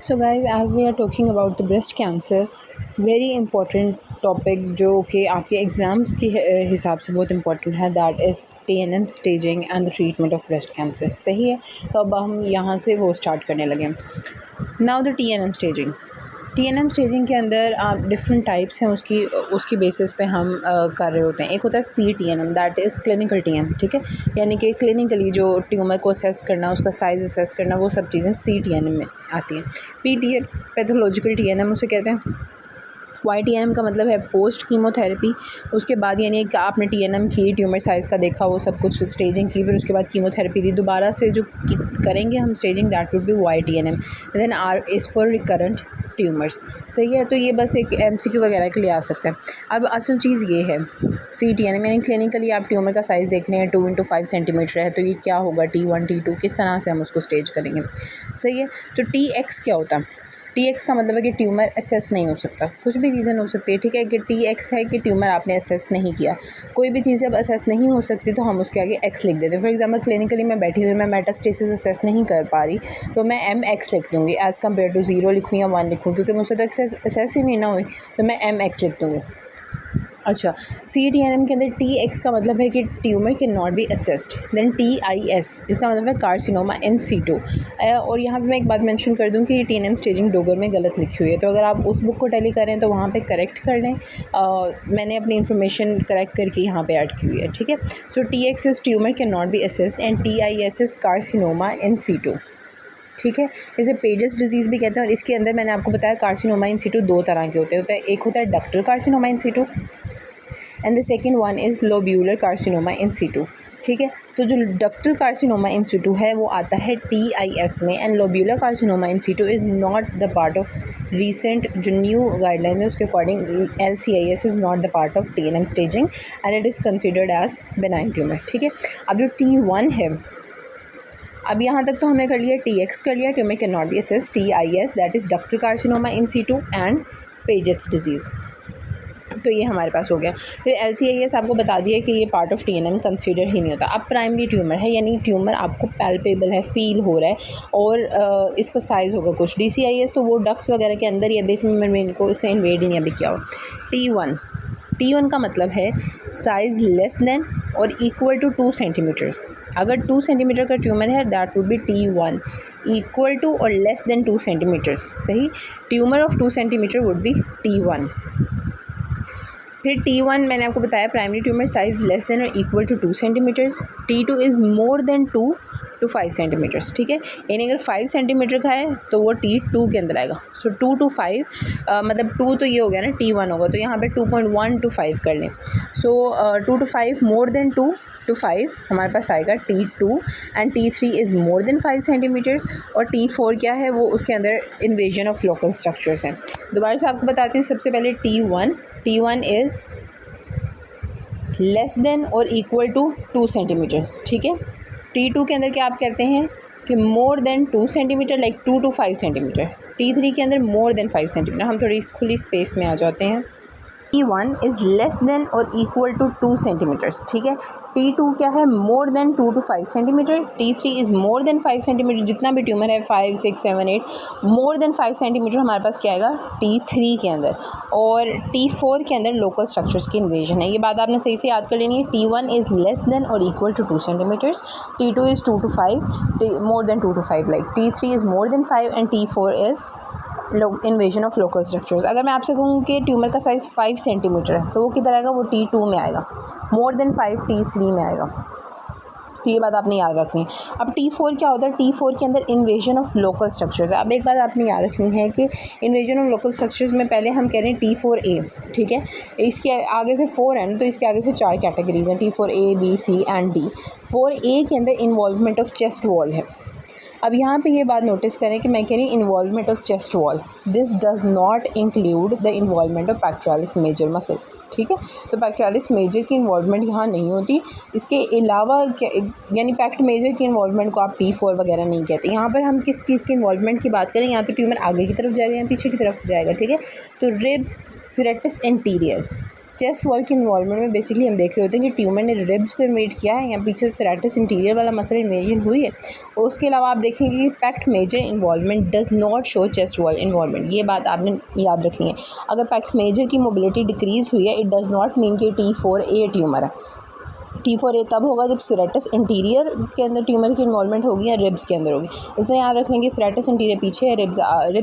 So guys, as we are talking about the breast cancer, very important topic जो कि आपके exams के हिसाब से बहुत इंपॉर्टेंट है, that is TNM staging and the treatment of breast cancer. सही है, तो अब हम यहाँ से वो स्टार्ट करने लगे। नाउ द TNM स्टेजिंग के अंदर आप डिफरेंट टाइप्स हैं, उसकी बेसिस पे हम कर रहे होते हैं। एक होता है CTNM, that is clinical TNM, ठीक है, यानी कि क्लिनिकली जो ट्यूमर को असेस करना, उसका साइज़ असेस करना, वो सब चीज़ें CTNM में आती हैं। PTN पैथोलॉजिकल TNM उसे कहते हैं। YTNM का मतलब है पोस्ट कीमोथेरेपी। उसके बाद यानी कि आपने TNM की, ट्यूमर साइज़ का देखा, वो सब कुछ स्टेजिंग की, फिर उसके बाद कीमोथेरेपी दी, दोबारा से जो करेंगे हम staging, that would be YTNM। Then R is for recurrent tumours. सही है, तो ये बस एक MCQ वगैरह के लिए आ सकता है। अब असल चीज़ ये है, CTNM यानी क्लिनिकली आप ट्यूमर का साइज़ देख रहे हैं 2 × 5 सेंटीमीटर है, तो ये क्या होगा, T1 T2, किस तरह से हम उसको स्टेज करेंगे। सही है, तो TX क्या होता है? TX का मतलब है कि ट्यूमर असेस नहीं हो सकता। कुछ भी रीज़न हो सकती है, ठीक है, कि TX है कि ट्यूमर आपने असेस नहीं किया। कोई भी चीज़ जब असेस नहीं हो सकती तो हम उसके आगे X लिख देते हैं। फॉर एग्जांपल क्लिनिकली मैं बैठी हुई, मैं मेटास्टेसिस असेस नहीं कर पा रही, तो मैं MX लिख दूँगी एज़ कम्पेयर टू 0 लिखूँ या 1 लिखूँ, क्योंकि मुझसे तो असेस ही नहीं ना हुई, तो मैं MX लिख दूँगी। अच्छा, CTNM के अंदर TX का मतलब है कि tumour can not be assessed. Then TIS इसका मतलब है कार्सिनोमा इन सीटू। और यहाँ पे मैं एक बात मेंशन कर दूँ कि TNM स्टेजिंग डोगर में गलत लिखी हुई है, तो अगर आप उस बुक को टैली करें तो वहाँ पे करेक्ट कर लें। मैंने अपनी इन्फॉर्मेशन करेक्ट करके यहाँ पे ऐड की हुई है, ठीक है। So TX is tumour can not be assessed and TIS is carcinoma in situ, ठीक है। इसे पेजेस डिजीज़ भी कहते हैं। और इसके अंदर मैंने आपको बताया कार्सिनोमा इन सीटू दो तरह के होते हैं। एक होता है ductal carcinoma in situ and the second one is lobular carcinoma in situ, ठीक है। तो जो डक्टल कार्सिनोमा इन सीटू है वो आता है TIS में, and lobular carcinoma in situ is not the part of recent जो न्यू गाइडलाइंस है उसके according LCIS is not the part of TNM staging and it is considered as benign tumour, ठीक है। अब जो T1 है, अब यहाँ तक तो हमने कर लिया, TX कर लिया, tumour can not be assessed, TIS that is ductal carcinoma in situ and Paget's disease, तो ये हमारे पास हो गया। फिर LCIS आपको बता दिया कि ये पार्ट ऑफ TNM कंसीडर ही नहीं होता। अब प्राइमरी ट्यूमर है, यानी ट्यूमर आपको पैल्पेबल है, फील हो रहा है और इसका साइज़ होगा कुछ। DCIS तो वो डक्स वगैरह के अंदर ही है, बेस मेम्ब्रेन को उसने इन्वेड ही नहीं अभी किया हो। T1 का मतलब है साइज़ लेस देन और इक्वल टू 2 सेंटीमीटर्स। अगर 2 सेंटीमीटर का ट्यूमर है that would be T1, equal to और लेस देन 2 सेंटीमीटर्स। सही, tumour of 2 centimetre would be T1। फिर T1 मैंने आपको बताया primary tumour size less than और equal to 2 centimetres. T2 is more than 2 to 5 centimetres, ठीक है, यानी अगर 5 सेंटीमीटर का है तो वो T2 के अंदर आएगा। सो 2 to 5 मतलब 2 तो ये हो गया ना, T1 होगा, तो यहाँ पे 2.1 to 5 कर लें। So 2 to 5 more than 2 to 5 हमारे पास आएगा T2 and T3 is more than 5 centimetres. और T4 क्या है, वो उसके अंदर इन्वेजन ऑफ लोकल स्ट्रक्चर्स हैं। दोबारा से आपको बताती हूँ, सबसे पहले T1 इज़ लेस देन और इक्वल टू 2 सेंटीमीटर, ठीक है। T2 के अंदर क्या आप कहते हैं कि मोर than 2 centimetre, like 2 to 5 centimetre. T3 के अंदर मोर देन 5 सेंटीमीटर। हम थोड़ी खुली स्पेस में आ जाते हैं। T1 इज़ लेस देन और इक्वल टू 2 सेंटीमीटर्स, ठीक है। T2 क्या है, more than 2 to 5 centimetre. T3 is more than 5 centimetre. जितना भी ट्यूमर है 5, 6, 7, 8 मोर देन 5 सेंटीमीटर हमारे पास क्या आएगा T3 के अंदर। और T4 के अंदर लोकल स्ट्रक्चर्स की इन्वेजन है। ये बात आपने सही से याद कर लेनी है। T1 इज़ लेस देन और equal to 2 centimetres. T2 is 2 to 5, more than 2 to 5, like T3 is more than 5 and T4 is invasion of local structures. अगर मैं आपसे कहूँ कि ट्यूमर का साइज़ 5 सेंटीमीटर है तो वो किधर आएगा, वो T2 में आएगा। मोर देन 5 T3 में आएगा, तो ये बात आपने याद रखनी है। अब T4 क्या होता है, T4 के अंदर इन्वेजन ऑफ लोकल स्ट्रक्चर्स है। अब एक बात आपने याद रखनी है कि इन्वेजन ऑफ लोकल स्ट्रक्चर्स में पहले हम कह रहे हैं T4A, ठीक है। इसके आगे से 4 है तो इसके आगे से 4 कैटेगरीज हैं, T4A, B, C and D। 4A के अंदर इन्वॉल्वमेंट ऑफ चेस्ट वॉल है। अब यहाँ पे ये बात नोटिस करें कि मैं कह रही हूँ involvement of chest wall, this does not include the involvement of pectoralis major muscle, ठीक है। तो पैक्टोरालिस मेजर की इन्वॉल्वमेंट यहाँ नहीं होती। इसके अलावा यानी पैक्ट मेजर की इन्वॉल्वमेंट को आप T4 वगैरह नहीं कहते। यहाँ पर हम किस चीज़ की इन्वॉल्वमेंट की बात करें, यहाँ तो ट्यूमर आगे की तरफ जाएगा या पीछे की तरफ जाएगा, ठीक है। तो ribs, serratus anterior, chest wall के इन्वॉल्वमेंट में बेसिकली हम देख रहे होते हैं कि ट्यूमर ने रिब्स को इन्वेड किया है या पीछे सेरेटस इंटीरियर वाला मसल इन्वेजन हुई है। और उसके अलावा आप देखेंगे कि pec major involvement does not show chest wall involvement. ये बात आपने याद रखनी है। अगर पैक्ट मेजर की मोबिलिटी डिक्रीज़ हुई है, इट डज़ नॉट मीन कि T4A ट्यूमर है। T4A तब होगा जब सेरेटस इंटीरियर के अंदर ट्यूमर की इन्वॉल्वमेंट होगी या रिब्स के अंदर होगी। इसलिए याद रख लेंगे सेरेटस इंटीरियर पीछे है, रिब्स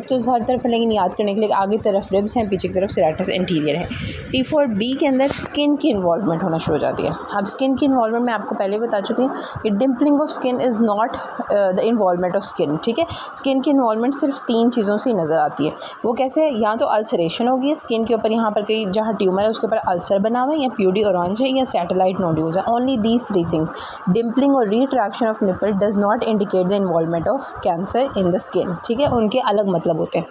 तो हर तरफ है, लेकिन याद करने के लिए आगे तरफ रिब्स हैं, पीछे की तरफ सेरेटस इंटीरियर है। T4B के अंदर स्किन की इन्वॉल्वमेंट होना शुरू हो जाती है। अब स्किन की इन्वॉल्वमेंट मैं आपको पहले बता चुकी हूँ कि dimpling of skin is not the involvement of skin. ठीक है, स्किन की इन्वॉल्वमेंट सिर्फ 3 चीज़ों से नज़र आती है। वो कैसे है? या तो अल्सरेशन होगी स्किन के ऊपर, यहाँ पर कहीं जहाँ ट्यूमर है उसके ऊपर अल्सर बना हुआ है, या प्यूडी ऑरेंज है, या सैटेलाइट नोड्यूल्स है। Only these 3 things. Dimpling और retraction of nipple does not indicate the involvement of cancer in the skin. ठीक है, उनके अलग मतलब होते हैं।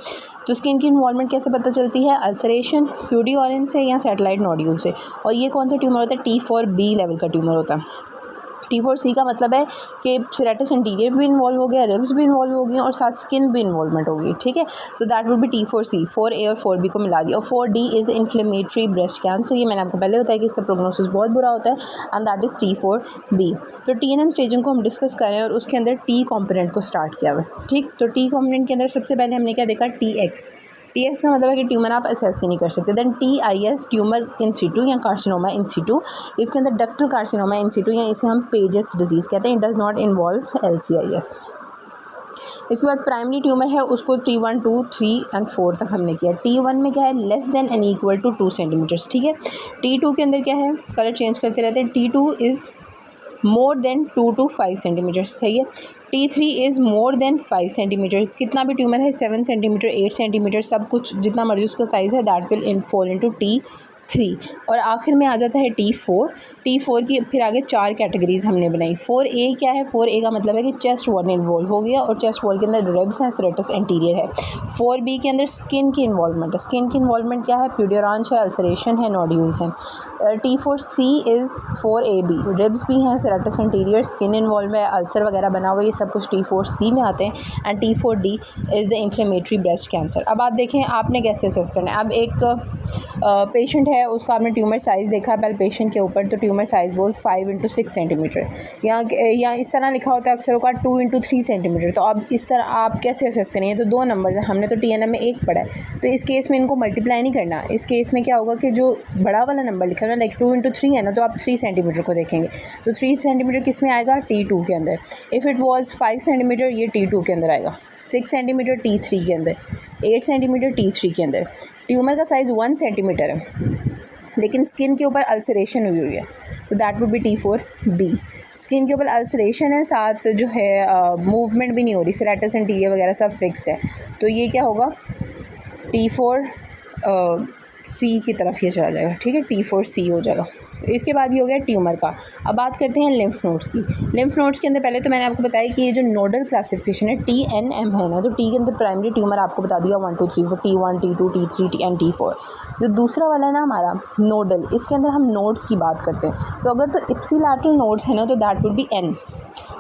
तो स्किन की इन्वॉल्वमेंट कैसे पता चलती है? अल्सरेशन, प्यूडी ऑरेंज से या सैटेलाइट नोड्यूल से। और ये कौन सा ट्यूमर होता है? T4B लेवल का ट्यूमर होता है। T4C का मतलब है कि सेरेटस इंटीरियर भी इन्वॉल्व हो गया, रिब्स भी इन्वॉल्व हो गई और साथ स्किन भी इन्वॉल्वमेंट होगी। ठीक है, तो that would B T4C। 4A और 4B को मिला दिया। और 4D is the inflammatory breast cancer. ये मैंने आपको पहले बताया कि इसका प्रोग्नोसिस बहुत बुरा होता है, एंड दैट इज़ T4B। तो TNM स्टेजिंग को हम डिस्कस करें और उसके अंदर T कॉम्पोनेंट को स्टार्ट किया हुआ है। ठीक, तो T कॉम्पोनेंट के अंदर सबसे पहले हमने क्या देखा? TX का मतलब है कि ट्यूमर आप असेस ही नहीं कर सकते। Then TIS tumour in situ या कार्सिनोमा इन सीटू। इसके अंदर डक्टल कार्सिनोमा इन सीटू या इसे हम पेजेट्स डिजीज़ कहते हैं। It does not involve LCIS। इसके बाद प्राइमरी ट्यूमर है, उसको T1, 2, 3 एंड 4 तक हमने किया। T1 में क्या है? Less than and equal to 2 centimetres. ठीक है, T2 के अंदर क्या है? कलर चेंज करते रहते हैं। T2 is more than 2 to 5 centimetre. सही है। T3 is more than 5 centimetre. कितना भी ट्यूमर है, 7 सेंटीमीटर, 8 सेंटीमीटर, सब कुछ जितना मर्जी उसका साइज़ है, that will fall into T3। और आखिर में आ जाता है T4 की फिर आगे 4 कैटेगरीज हमने बनाई। 4A क्या है? 4A का मतलब है कि चेस्ट वॉल इन्वॉल्व हो गया और चेस्ट वॉल के अंदर रिब्स हैं, सेरेटस इंटीरियर है। 4B के अंदर स्किन की इन्वॉल्वमेंट है। स्किन की इन्वॉल्वमेंट क्या है? प्यूडियोरांच है, अल्सरेशन है, नोड्यूल्स हैं। T4C इज़ 4AB, रिब्स भी हैं, सेरेटस इंटीरियर, स्किन इन्वॉल्व है, अल्सर वगैरह बना हुआ, ये सब कुछ T4C में आते हैं। And T4D is the inflammatory breast cancer. अब आप देखें आपने कैसे असेस करना है। अब एक पेशेंट है, उसका आपने ट्यूमर साइज़ देखा पहले पेशेंट के ऊपर, तो tumour size was 5 into 6 centimetre. या इस तरह लिखा होता है अक्सर का 2 into 3 सेंटीमीटर। तो अब इस तरह आप कैसे असेस करेंगे? तो 2 नंबर्स हैं, हमने तो TNM में 1 पढ़ा है, तो इस केस में इनको मल्टीप्लाई नहीं करना। इस केस में क्या होगा कि जो बड़ा वाला नंबर लिखा है ना, लाइक 2 into 3 है ना, तो आप 3 सेंटीमीटर को देखेंगे। तो 3 सेंटीमीटर किस में आएगा? T2 के अंदर। इफ़ इट वॉज 5 सेंटीमीटर, ये T2 के अंदर आएगा। 6 सेंटीमीटर T3 के अंदर, 8 सेंटीमीटर T3 के अंदर। ट्यूमर का साइज़ 1 सेंटीमीटर है, लेकिन स्किन के ऊपर अल्सरेशन हुई है, तो that would B T4B। Skin के ऊपर अल्सरेशन है, साथ जो है मूवमेंट भी नहीं हो रही, सेरेटस इंटीरियर वगैरह सब फिक्स्ड है, तो ये क्या होगा? T4C की तरफ ये चला जाएगा। ठीक है, T4C हो जाएगा। तो इसके बाद ये हो गया ट्यूमर का। अब बात करते हैं लिम्फ नोड्स की। लिम्फ नोड्स के अंदर पहले तो मैंने आपको बताया कि ये जो नोडल क्लासिफिकेशन है TNM है ना, तो T के अंदर प्राइमरी ट्यूमर आपको बता दिया 1 2 3 4, T1, T2, T3 and T4। जो दूसरा वाला है ना हमारा नोडल, इसके अंदर हम नोड्स की बात करते हैं। तो अगर तो इप्सिलैटरल नोड्स है ना, तो दैट वुड बी N।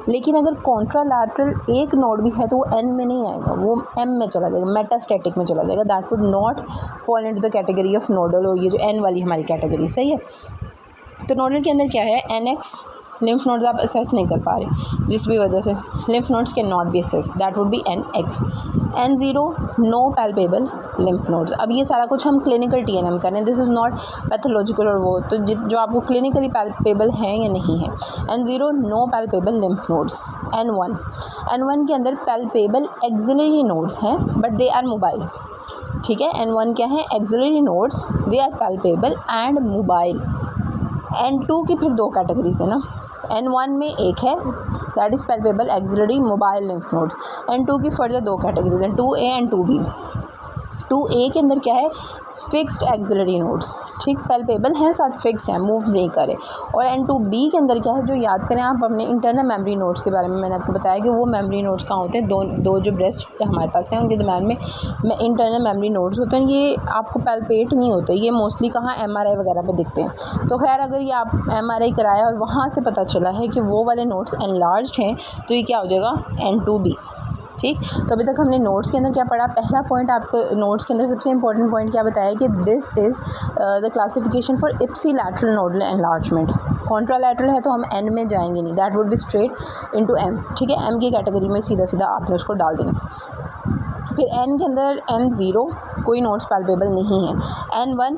लेकिन अगर कॉन्ट्रालैटरल एक नोड भी है तो वो N में नहीं आएगा, वो M में चला जाएगा, मेटास्टैटिक में चला जाएगा। That would not fall into the category of nodal, और ये जो N वाली हमारी कैटेगरी। सही है। तो नोडल के अंदर क्या है? NX लिम्फ नोड्स आप असेस नहीं कर पा रहे जिस भी वजह से, lymph nodes can not be assess, that would be NX। N0 no palpable lymph nodes. अब ये सारा कुछ हम क्लिनिकल TNM करें, दिस इज़ नॉट पैथोलॉजिकल, और वो तो जो आपको क्लिनिकली पैल्पेबल हैं या नहीं है। N0 no palpable lymph nodes. N1 के अंदर पैल्पेबल एक्सिलरी नोड्स हैं, बट दे आर मोबाइल। ठीक है, N1 क्या है? Axillary nodes, they are palpable and mobile. N2 की फिर 2 कैटेगरीज है ना। N1 में एक है, that is palpable axillary mobile lymph nodes. N2 की फर्दर 2 कैटेगरीज हैं, 2A एंड 2B। 2A के अंदर क्या है? Fixed axillary nodes. ठीक, पैल्पेबल हैं, साथ फिक्स्ड हैं, मूव नहीं करे। और N2B के अंदर क्या है? जो याद करें आप अपने इंटरनल मेमोरी नोड्स के बारे में, मैंने आपको बताया कि वो मेमोरी नोड्स कहाँ होते हैं? दो जो ब्रेस्ट हमारे पास हैं उनके दरम्यान में इंटरनल मेमोरी नोड्स होते हैं। ये आपको पैल्पेट नहीं होते, ये मोस्टली कहाँ? MRI वगैरह पे दिखते हैं। तो खैर अगर ये आप MRI कराया और वहाँ से पता चला है कि वो वाले नोड्स एनलार्ज्ड हैं, तो ये क्या हो जाएगा? N2B। ठीक। तो अभी तक हमने नोट्स के अंदर क्या पढ़ा, पहला पॉइंट आपको नोट्स के अंदर सबसे इंपॉर्टेंट पॉइंट क्या बताया कि this is the classification for ipsilateral nodal enlargement. Contralateral है तो हम एन में जाएंगे नहीं, that would be straight into M, ठीक है। एम की कैटेगरी में सीधा सीधा आपने उसको डाल देना। फिर एन के अंदर N0 कोई नोड्स पैल्पेबल नहीं है, N1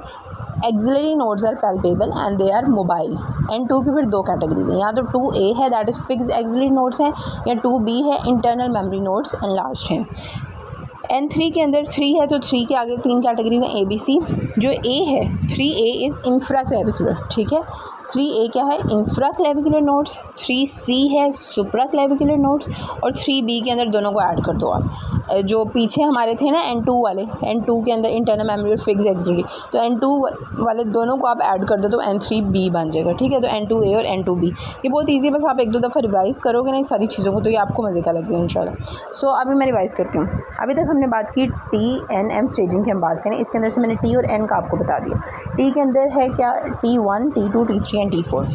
axillary nodes are palpable and they are mobile. N2 की फिर दो कैटेगरीज हैं, या तो 2A है that is fix axillary nodes हैं, या 2B है इंटरनल मेमोरी नोड्स एनलार्ज्ड हैं। N3 के अंदर 3 है तो 3 के आगे 3 कैटेगरीज हैं ABC। जो A है 3A इज़ इंफ्राक्लेविकुलर, ठीक है। 3A क्या है, इंफ्राक्लेविकुलर नोड्स, 3C है सुप्राक्लेविकुलर नोड्स, और 3B के अंदर दोनों को ऐड कर दो आप। जो पीछे हमारे थे ना N2 वाले, N2 के अंदर इंटरनल मेमोरी और फिक्स एक्सिलरी, तो N2 वाले दोनों को आप ऐड कर दो तो N3B बन जाएगा, ठीक है। तो N2A और N2B ये बहुत ईजी है, बस आप एक दो दफ़ा रिवाइज़ करोगे ना ये सारी चीज़ों को तो ये आपको मज़े का लगेगा इंशाल्लाह। सो अभी मैं रिवाइज़ करती हूँ। अभी तक हमने बात की TNM स्टेजिंग की, हम बात करें इसके अंदर से मैंने T और N का आपको बता दिया। T के अंदर है क्या, T1, T2, T3 and T4।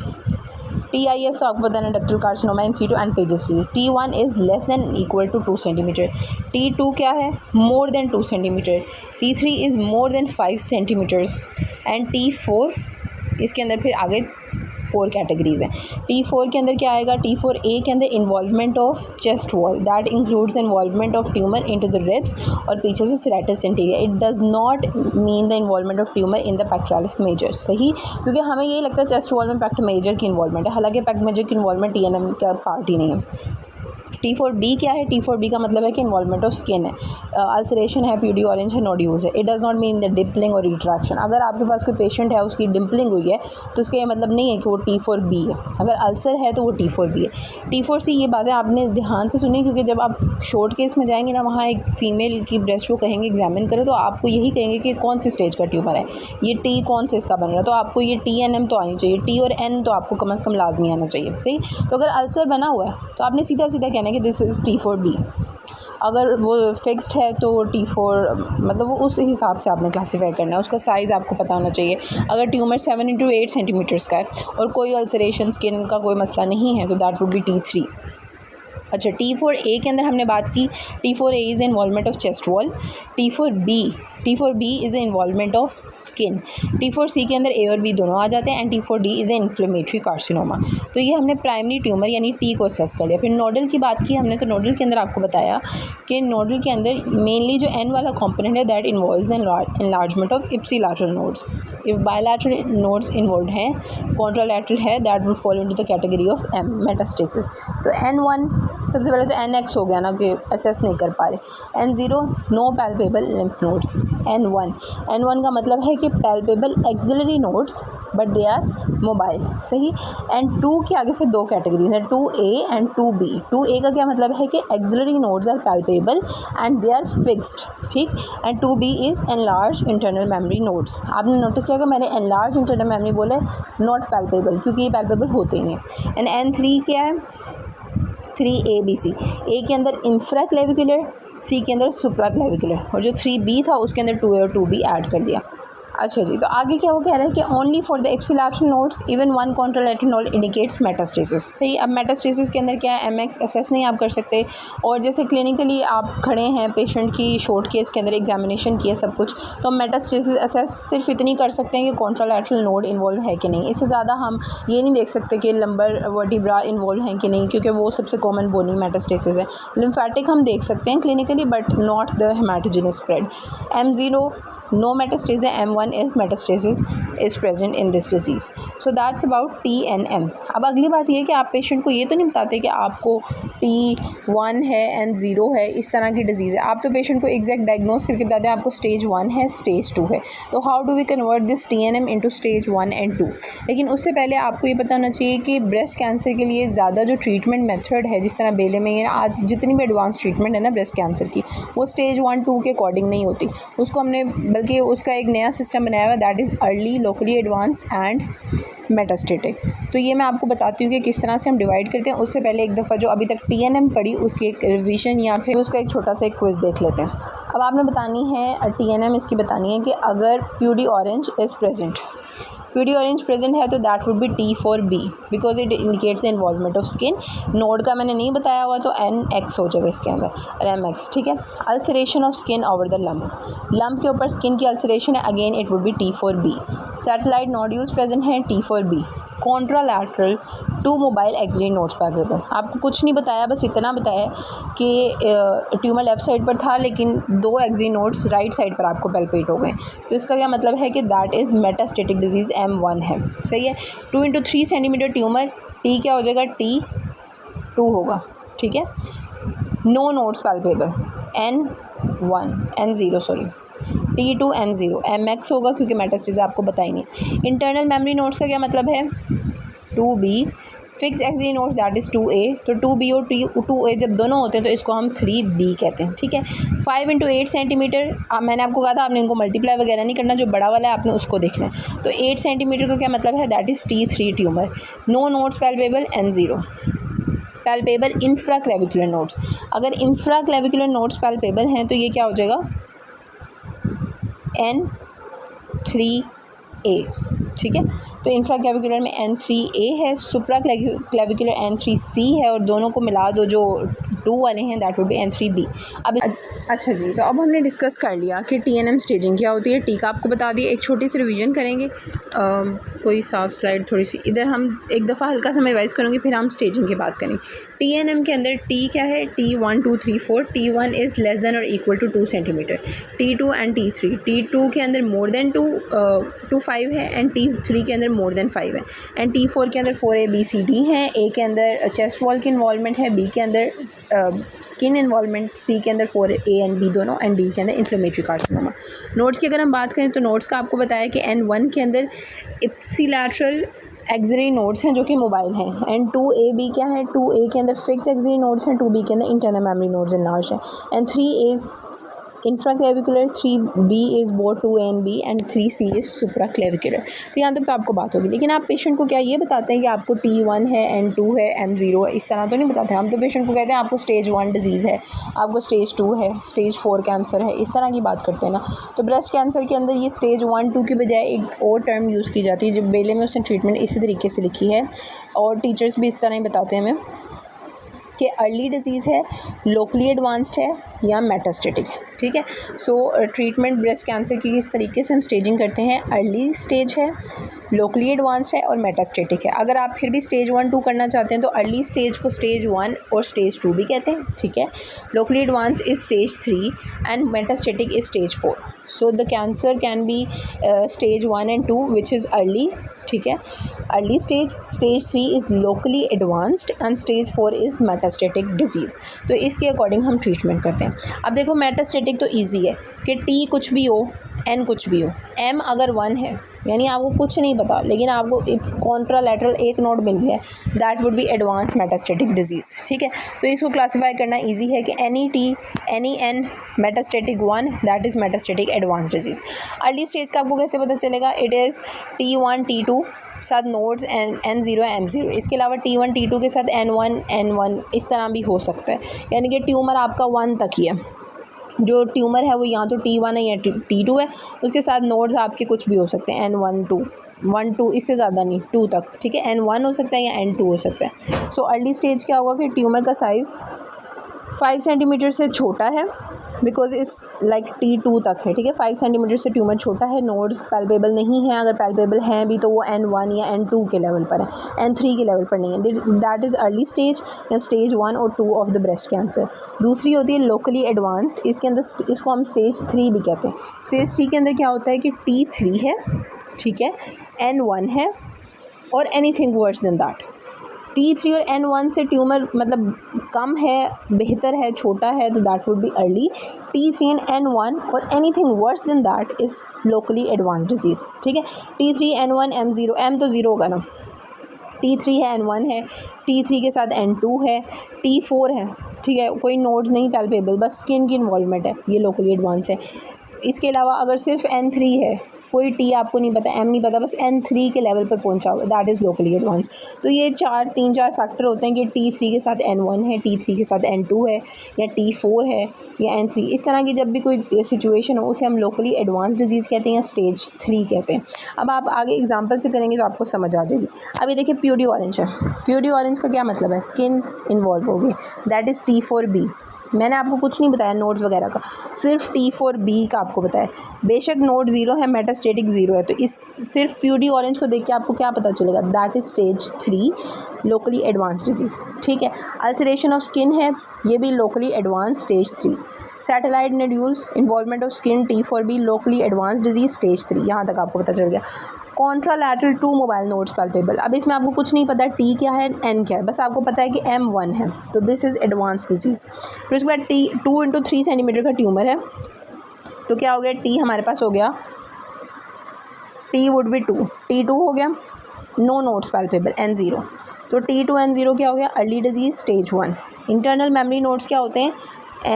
TIS तो आपको पता है ductal carcinoma in situ and Paget's disease. T1 is less than equal to 2 centimetre. T2 क्या है, more than 2 centimetre. T3 is more than 5 centimetres and T4 इसके अंदर फिर आगे 4 कैटेगरीज़ हैं। T4 के अंदर क्या आएगा, T4A के अंदर involvement of chest wall, that includes involvement of tumour into the ribs और पीछे से serratus interior. It does not mean the involvement of tumour in the pectoralis major, सही, क्योंकि हमें यही लगता है चेस्ट वॉल में पेक्ट मेजर की इन्वॉल्वमेंट है, हालांकि पेक्ट मेजर की इन्वॉल्वमेंट TNM का पार्ट ही नहीं है। T4B क्या है, T4B का मतलब है कि इन्वॉल्वमेंट ऑफ स्किन है, अल्सरेशन है, प्यूडी ऑरेंज है, नोड्यूल्स है। It does not mean the dimpling और रिट्रैक्शन। अगर आपके पास कोई पेशेंट है उसकी डिम्पलिंग हुई है तो इसका ये मतलब नहीं है कि वो T4B है, अगर अल्सर है तो वो T4B है। T4C ये बातें आपने ध्यान से सुनी, क्योंकि जब आप शॉर्ट केस में जाएंगे ना, वहाँ एक फ़ीमेल की ब्रेस्ट वो कहेंगे एग्जामिन करो तो आपको यही कहेंगे कि कौन सी स्टेज का ट्यूमर है, ये T कौन से इसका बन रहा है, तो आपको ये TNM तो आनी चाहिए, T और N तो आपको कम से कम लाजमी आना चाहिए, सही। तो अगर अल्सर बना हुआ है तो आपने सीधा सीधा कहना है कि दिस इज़ T4B। अगर वो फिक्स्ड है तो T4 मतलब वो उस हिसाब से आपने क्लासीफाई करना है, उसका साइज़ आपको पता होना चाहिए। अगर ट्यूमर 7 × 8 सेंटीमीटर्स का है और कोई अल्सरेशन स्किन का कोई मसला नहीं है तो दैट वुड बी T3। अच्छा, T4A के अंदर हमने बात की, T4A is the involvement of chest wall. T4B is the involvement of skin. T4C के अंदर A और B दोनों आ जाते हैं and T4D is the inflammatory carcinoma. तो ये हमने प्राइमरी ट्यूमर यानी T को असेस कर लिया। फिर नोडल की बात की हमने, तो नोडल के अंदर आपको बताया कि नोडल के अंदर मेनली जो N वाला कॉम्पोनेंट है that involves the enlargement of ipsilateral nodes. If bilateral nodes involve हैं, कॉन्ट्रालैटरल है, that would fall into the category of M metastasis. तो N1 सबसे पहले तो NX हो गया ना कि असेस नहीं कर पा रहे। N0 no palpable lymph nodes. N1 का मतलब है कि palpable axillary nodes but they are mobile, सही। N2 के आगे से दो कैटेगरीज हैं, 2A एंड 2B। 2A का क्या मतलब है कि axillary nodes are palpable and they are fixed, ठीक। And 2B is enlarge internal mammary nodes. आपने नोटिस किया कि मैंने एनलार्ज इंटरनल मेमोरी बोला, नॉट पैल्पेबल, क्योंकि ये पैल्पेबल होते ही नहीं है। एंड N3 क्या है, 3ABC। A के अंदर इंफ्राक्लेविकुलर, C के अंदर सुप्राक्लेविकुलर, और जो 3B था उसके अंदर 2A और 2B ऐड कर दिया। अच्छा जी, तो आगे क्या वो कह रहे हैं कि only for the ipsilateral nodes even one contralateral node indicates metastasis, सही। अब मेटास्टेसिस के अंदर क्या है, MX असेस नहीं आप कर सकते, और जैसे क्लिनिकली आप खड़े हैं पेशेंट की शॉर्ट केस के अंदर एग्जामिनेशन किया सब कुछ, तो मेटास्टेसिस असेस सिर्फ इतनी कर सकते हैं कि कॉन्ट्रालैटरल नोड इन्वॉल्व है कि नहीं। इससे ज़्यादा हम ये नहीं देख सकते कि लंबर वर्टिब्रा इन्वॉल्व हैं कि नहीं, क्योंकि वो सबसे कॉमन बोनी मेटास्टेसिस है। लिम्फेटिक हम देख सकते हैं clinically but not the haematogenous spread. M0 no metastasis, M1 is metastasis is present in this disease. So that's about TNM. अब अगली बात ये है कि आप पेशेंट को ये तो नहीं बताते कि आपको T1 है N0 है, इस तरह की डिजीज़ है। आप तो पेशेंट को एग्जैक्ट डायग्नोस करके बताते हैं आपको स्टेज 1 है, स्टेज 2 है। तो how do we convert this TNM into stage 1 and 2। लेकिन उससे पहले आपको ये पता होना चाहिए कि ब्रेस्ट कैंसर के लिए ज़्यादा जो ट्रीटमेंट मेथड है, जिस तरह बेले में आज जितनी भी एडवांस ट्रीटमेंट है ना ब्रेस्ट कैंसर की, वो स्टेज 1-2 के अकॉर्डिंग नहीं होती। उसको हमने बल्कि उसका एक नया सिस्टम बनाया हुआ है, that is early, locally advance and metastatic. तो ये मैं आपको बताती हूँ कि किस तरह से हम डिवाइड करते हैं। उससे पहले एक दफ़ा जो अभी तक TNM पढ़ी उसकी एक रिवीजन या फिर उसका एक छोटा सा एक क्विज़ देख लेते हैं। अब आपने बतानी है TNM इसकी बतानी है कि अगर peau d'orange is present, peau d'orange present है तो that would be T four B because it indicates the involvement of skin. Node का मैंने नहीं बताया हुआ तो एन एक्स हो जाएगा इसके अंदर, और एम एक्स, ठीक है। Ulceration of skin over the lump के ऊपर स्किन की अल्सरेशन है, again it would be T four B. Satellite nodules present हैं, T four B. Contralateral to mobile axillary nodes palpable, आपको कुछ नहीं बताया, बस इतना बताया कि ट्यूमर लेफ्ट साइड पर था लेकिन 2 एक्सरे नोड्स राइट साइड पर आपको पैल्पेट हो गए, तो इसका क्या मतलब है कि that is metastatic disease M1 है, सही है। 2 × 3 सेंटीमीटर ट्यूमर, टी क्या हो जाएगा, T2 होगा, ठीक है। No nodes palpable, N0 sorry, T2 N0, MX होगा क्योंकि मेटास्टेसिस आपको बताई नहीं। इंटरनल मेमोरी नोड्स का क्या मतलब है, 2B। Fix axillary nodes that is 2A, तो 2B और 2A जब दोनों होते हैं तो इसको हम 3B कहते हैं, ठीक है। 5 × 8 सेंटीमीटर, मैंने आपको कहा था आपने इनको मल्टीप्लाई वगैरह नहीं करना, जो बड़ा वाला है आपने उसको देखना है। तो 8 सेंटीमीटर का क्या मतलब है, that is T3 tumour. No nodes palpable, N0। Palpable infra clavicular nodes, अगर इंफ्रा क्लेविकुलर नोड्स पैल्पेबल हैं तो ये क्या हो जाएगा, N3A, ठीक है। तो इंफ्रा क्लेविकुलर में N3A है, सुप्रा क्लेविकुलर N3C है, और दोनों को मिला दो जो 2 वाले हैं दैट वुड बी N3B। अब अच्छा जी, तो अब हमने डिस्कस कर लिया कि TNM स्टेजिंग क्या होती है, टी का आपको बता दिया। एक छोटी सी रिवीजन करेंगे, कोई साफ स्लाइड थोड़ी सी इधर, हम एक दफ़ा हल्का सा मैं रिवाइज़ करूँगी फिर हम स्टेजिंग की बात करेंगे। TNM के अंदर टी क्या है, T1 2 3 4, T1 is less than और equal to 2 centimetre, T2 and T3, T2 के अंदर मोर देन 2 5 है, एंड T3 के अंदर मोर देन 5 है, एंड T4 के अंदर 4A B C D है, A के अंदर चेस्ट वॉल की इन्वॉल्वमेंट है, B के अंदर स्किन इन्वॉल्वमेंट, C के अंदर 4A एंड B दोनों, एंड D के अंदर इन्फ्लेमेटरी कार्सिनोमा। नोड्स की अगर हम बात करें तो नोड्स का आपको बताया कि N1 के अंदर इप्सिलैटरल एक्सरे नोड्स हैं जो कि मोबाइल हैं, एंड 2AB क्या है, 2A के अंदर फिक्स एक्सरे नोड्स हैं, 2B के अंदर internal mammary nodes enlarge हैं, and 3A is infraclavicular, 3B is both 2A and B, and 3C is supraclavicular. तो यहाँ तक तो आपको बात होगी, लेकिन आप पेशेंट को क्या ये बताते हैं कि आपको T1 है, N2 है, M0 है, इस तरह तो नहीं बताते। हम तो पेशेंट को कहते हैं आपको स्टेज 1 डिजीज़ है, आपको स्टेज 2 है, स्टेज 4 कैंसर है, इस तरह की बात करते हैं ना। तो ब्रेस्ट कैंसर के अंदर ये स्टेज 1 2 की बजाय एक और टर्म यूज़ की जाती है, जब बेले में उसने ट्रीटमेंट इसी तरीके से लिखी है, और टीचर्स भी इस तरह ही बताते हैं हमें कि अर्ली डिजीज़ है, लोकली एडवांस्ड है या मेटास्टेटिक है, ठीक है। सो ट्रीटमेंट ब्रेस्ट कैंसर की किस तरीके से हम स्टेजिंग करते हैं, अर्ली स्टेज है, लोकली एडवांस्ड है और मेटास्टेटिक है। अगर आप फिर भी स्टेज 1 2 करना चाहते हैं तो अर्ली स्टेज को स्टेज 1 और स्टेज 2 भी कहते हैं, ठीक है। Locally advanced is stage 3 and metastatic is stage 4। So the cancer can be stage 1 and 2 which is early, ठीक है। Early stage, stage 3 is locally advanced and stage 4 is metastatic disease. तो इसके अकॉर्डिंग हम ट्रीटमेंट करते हैं। अब देखो metastatic तो इजी है कि टी कुछ भी हो, एन कुछ भी हो, एम अगर 1 है यानी आपको कुछ नहीं पता लेकिन आपको कॉन्ट्रालैटरल एक नोड मिल गया, that would be advance metastatic disease, ठीक है। तो इसको क्लासीफाई करना इजी है कि any T any N metastatic 1 that is metastatic advance disease. Early stage का आपको कैसे पता चलेगा, इट इज़ T1 T2 साथ नोड्स N0 M0, इसके अलावा T1 T2 के साथ N1 इस तरह भी हो सकता है, यानी कि ट्यूमर आपका 1 तक ही है, जो ट्यूमर है वो यहाँ तो T1 है या T2 है, उसके साथ नोड्स आपके कुछ भी हो सकते हैं, N1 2 इससे ज़्यादा नहीं, 2 तक, ठीक है। N1 हो सकता है या N2 हो सकता है। सो अर्ली स्टेज क्या होगा कि ट्यूमर का साइज़ 5 सेंटीमीटर से छोटा है, बिकॉज इट्स लाइक T2 तक है, ठीक है। 5 सेंटीमीटर से ट्यूमर छोटा है, नोड्स पैल्पेबल नहीं है, अगर पैल्पेबल हैं भी तो वो N1 या N2 के लेवल पर है, N3 के लेवल पर नहीं है, दैट इज़ अर्ली स्टेज या स्टेज 1 और 2 ऑफ द ब्रेस्ट कैंसर। दूसरी होती है लोकली एडवांस्ड, इसके अंदर इसको हम स्टेज 3 भी कहते हैं। स्टेज 3 के अंदर क्या होता है कि T3 है, ठीक है, N1 है और anything worse than that. T3 और N1 से ट्यूमर मतलब कम है, बेहतर है, छोटा है, तो that would B early. T3 and N1 और anything worse than that is locally advance disease, ठीक है। T3 N1 M0, M तो ज़ीरो होगा ना, T3 है N1 है, T3 के साथ N2 है, T4 है, ठीक है, कोई नोड्स नहीं पैल्पेबल, बस स्किन की इन्वॉल्वमेंट है, ये लोकली एडवांस है। इसके अलावा अगर सिर्फ N3 है कोई टी आपको नहीं पता, एम नहीं पता, बस N3 के लेवल पर पहुंचा हुआ, दैट इज़ लोकली एडवांस। तो ये 3-4 फैक्टर होते हैं कि T3 के साथ N1 है, T3 के साथ N2 है, या T4 है, या N3। इस तरह की जब भी कोई सिचुएशन हो उसे हम लोकली एडवांस डिजीज़ कहते हैं या स्टेज 3 कहते हैं। अब आप आगे एग्जाम्पल से करेंगे तो आपको समझ आ जाएगी। अभी देखिए प्यूडी ऑरेंज है, प्यूडी ऑरेंज का क्या मतलब है, स्किन इन्वॉल्व होगी, दैट इज़ T4B। मैंने आपको कुछ नहीं बताया नोड्स वगैरह का, सिर्फ T4B का आपको बताया। बेशक नोड 0 है, मेटास्टेटिक 0 है, तो इस सिर्फ प्यूडी ऑरेंज को देख के आपको क्या पता चलेगा, that is stage 3 locally advance disease. ठीक है, अल्सरेशन ऑफ स्किन है, ये भी locally advance stage 3। Satellite nodules, involvement of skin T4B locally advance disease stage 3। यहाँ तक आपको पता चल गया। कॉन्ट्रालैटरल 2 मोबाइल नोड्स पैल्पेबल, अब इसमें आपको कुछ नहीं पता T क्या है, N क्या है, बस आपको पता है कि M1 है, तो दिस इज़ एडवांस डिजीज़। फिर उसके बाद T2 × 3 सेंटीमीटर का ट्यूमर है, तो क्या हो गया, T हमारे पास हो गया, T वुड बी 2, T2 हो गया, नो नोड्स पैल्पेबल, N0, तो T2 N0 क्या हो गया, early disease stage 1। Internal mammary nodes क्या होते हैं,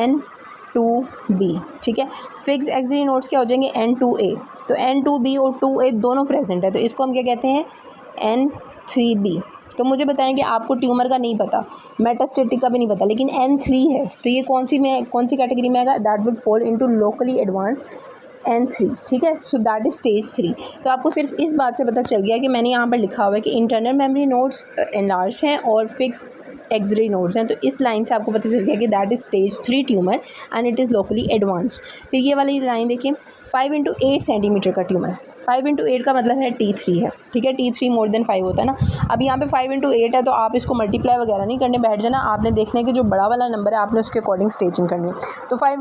N2B। ठीक है, फिक्स एक्सिलरी नोड्स क्या हो जाएंगे, N2A, तो N2B और 2A दोनों प्रेजेंट है, तो इसको हम क्या कहते हैं, N3B। तो मुझे बताएं कि आपको ट्यूमर का नहीं पता, मेटास्टेटिक का भी नहीं पता, लेकिन N3 है, तो ये कौन सी कैटेगरी में आएगा, that would fall into locally advance N3। ठीक है, सो दैट इज़ स्टेज 3। तो आपको सिर्फ इस बात से पता चल गया कि मैंने यहाँ पर लिखा हुआ है कि इंटरनल मेमोरी नोड्स एनलार्ज्ड हैं और फिक्स्ड एक्सिलरी नोड्स हैं, तो इस लाइन से आपको पता चल गया कि that is stage 3 tumour and it is locally advanced. फिर ये वाली लाइन देखिए, 5 × 8 सेंटीमीटर का ट्यूमर, 5 × 8 का मतलब है T3 है। ठीक है, T3 मोर देन 5 होता है ना। अब यहाँ पे 5 × 8 है, तो आप इसको मल्टीप्लाई वगैरह नहीं करने बैठ जाना, आपने देखने कि जो बड़ा वाला नंबर है आपने उसके अकॉर्डिंग स्टेजिंग करनी है। तो 5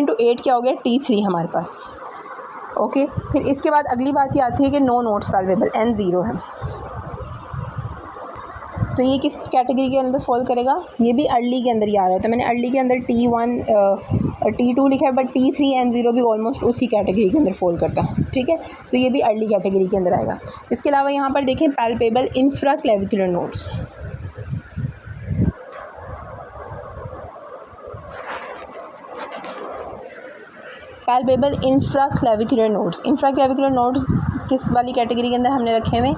× 8 क्या हो गया, T3 हमारे पास। ओके, फिर इसके बाद अगली बात ये आती है कि नो नोड्स पैल्पेबल, N0 है, तो ये किस कैटेगरी के अंदर फॉल करेगा, ये भी अर्ली के अंदर ही आ रहा है। तो मैंने अर्ली के अंदर T1 T2 लिखा है, बट T3 N0 भी ऑलमोस्ट उसी कैटेगरी के अंदर फॉल करता है। ठीक है, तो ये भी अर्ली कैटेगरी के अंदर आएगा। इसके अलावा यहाँ पर देखें palpable infraclavicular nodes, palpable infraclavicular nodes, infraclavicular nodes किस वाली कैटेगरी के अंदर हमने रखे हुए,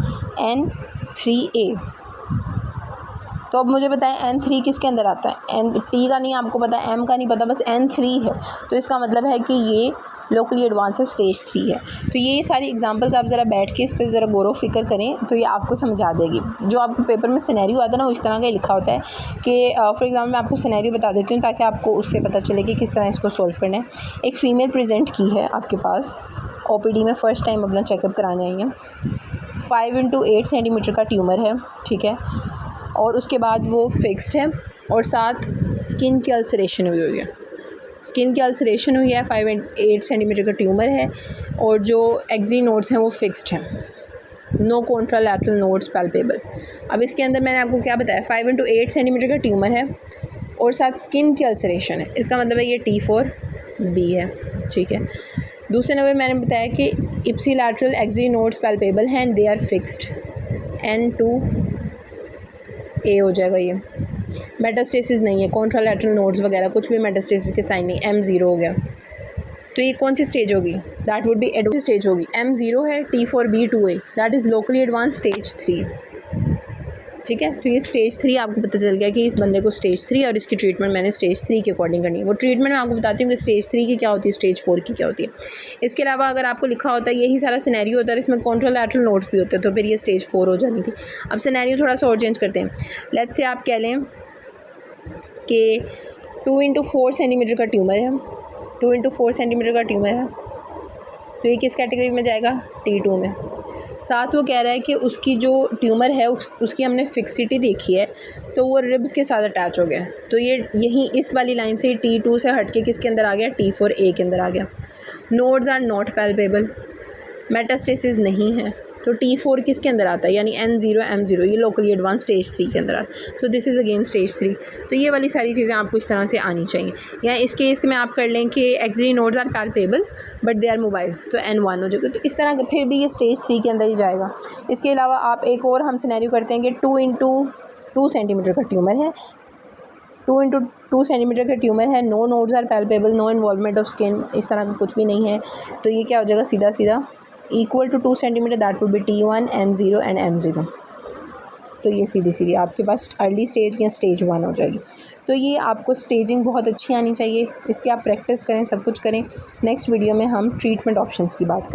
N3A। तो अब मुझे बताएं N3 किसके अंदर आता है, T का नहीं आपको पता, M का नहीं पता, बस N3 है, तो इसका मतलब है कि ये लोकली एडवांस स्टेज 3 है। तो ये सारी एग्जांपल्स आप ज़रा बैठ के इस पर ज़रा गौर व फिक्र करें, तो ये आपको समझ आ जाएगी। जो आपको पेपर में सिनेरियो आता है ना, उस तरह का लिखा होता है कि फॉर एग्जाम्पल मैं आपको सिनेरियो बता देती हूँ ताकि आपको उससे पता चले कि किस तरह इसको सॉल्व करना है। एक फ़ीमेल प्रेजेंट की है आपके पास, OPD में फ़र्स्ट टाइम अपना चेकअप कराने आई है, 5 × 8 सेंटीमीटर का ट्यूमर है। ठीक है, और उसके बाद वो फिक्स्ड है और साथ स्किन की अल्सरेशन हुई है, स्किन की अल्सरेशन हुई है, 5 × 8 सेंटीमीटर का ट्यूमर है, और जो एक्सिलरी नोड्स हैं वो फिक्स्ड हैं, नो कॉन्ट्रालैटरल नोड्स पैल्पेबल। अब इसके अंदर मैंने आपको क्या बताया, 5 × 8 सेंटीमीटर का ट्यूमर है और साथ स्किन की अल्सरेशन है, इसका मतलब है ये T4B है। ठीक है, दूसरे नंबर मैंने बताया कि इप्सिलैटरल एक्सिलरी नोड्स पैल्पेबल हैं and they are fixed, N2A हो जाएगा। ये मेटास्टेसिस नहीं है, कॉन्ट्रालैटरल नोड्स वगैरह कुछ भी मेटास्टेसिस के साइन नहीं, M0 हो गया। तो ये कौन सी स्टेज होगी, that would be advance stage होगी। M0 है, T4B 2A, that is locally advance stage 3। ठीक है, तो ये स्टेज 3 आपको पता चल गया कि इस बंदे को स्टेज 3 और इसकी ट्रीटमेंट मैंने स्टेज 3 के अकॉर्डिंग करनी है। वो ट्रीटमेंट मैं आपको बताती हूँ कि स्टेज 3 की क्या होती है, स्टेज 4 की क्या होती है। इसके अलावा अगर आपको लिखा होता है यही सारा सिनेरियो होता है और इसमें कॉन्ट्रालैटरल नोड्स भी होते हैं, तो फिर ये स्टेज 4 हो जानी थी। अब सिनेरियो थोड़ा सा और चेंज करते हैं। लेट्स से आप कह लें कि 2 × 4 सेंटीमीटर का ट्यूमर है, 2 × 4 सेंटीमीटर का ट्यूमर है, तो ये किस कैटेगरी में जाएगा, T2 में। साथ वो कह रहा है कि उसकी जो ट्यूमर है उसकी हमने फिक्सिटी देखी है, तो वो रिब्स के साथ अटैच हो गया, तो ये यहीं इस वाली लाइन से T2 से हट के किसके अंदर आ गया, T4A के अंदर आ गया। Nodes are not palpable, metastasis नहीं है, तो T4 किसके अंदर आता है, यानी N0 M0, ये लोकली एडवांस स्टेज 3 के अंदर आता है। तो दिस इज़ अगेन स्टेज 3। तो ये वाली सारी चीज़ें आपको इस तरह से आनी चाहिए। या इस केस में आप कर लें कि axillary nodes are palpable but they are mobile, तो N1 हो जाएगा। तो इस तरह फिर भी ये स्टेज 3 के अंदर ही जाएगा। इसके अलावा आप एक और हम सिनेरियो करते हैं कि 2 × 2 सेंटीमीटर का ट्यूमर है, 2 सेंटीमीटर का ट्यूमर है, no nodes are palpable, no involvement of skin, इस तरह का कुछ भी नहीं है, तो ये क्या हो जाएगा सीधा सीधा equal to 2 centimetre, that would be T1, N0 and M0। तो ये सीधी सीधी आपके पास अर्ली स्टेज या स्टेज 1 हो जाएगी। तो ये आपको स्टेजिंग बहुत अच्छी आनी चाहिए, इसकी आप प्रैक्टिस करें, सब कुछ करें। नेक्स्ट वीडियो में हम ट्रीटमेंट ऑप्शंस की बात करें।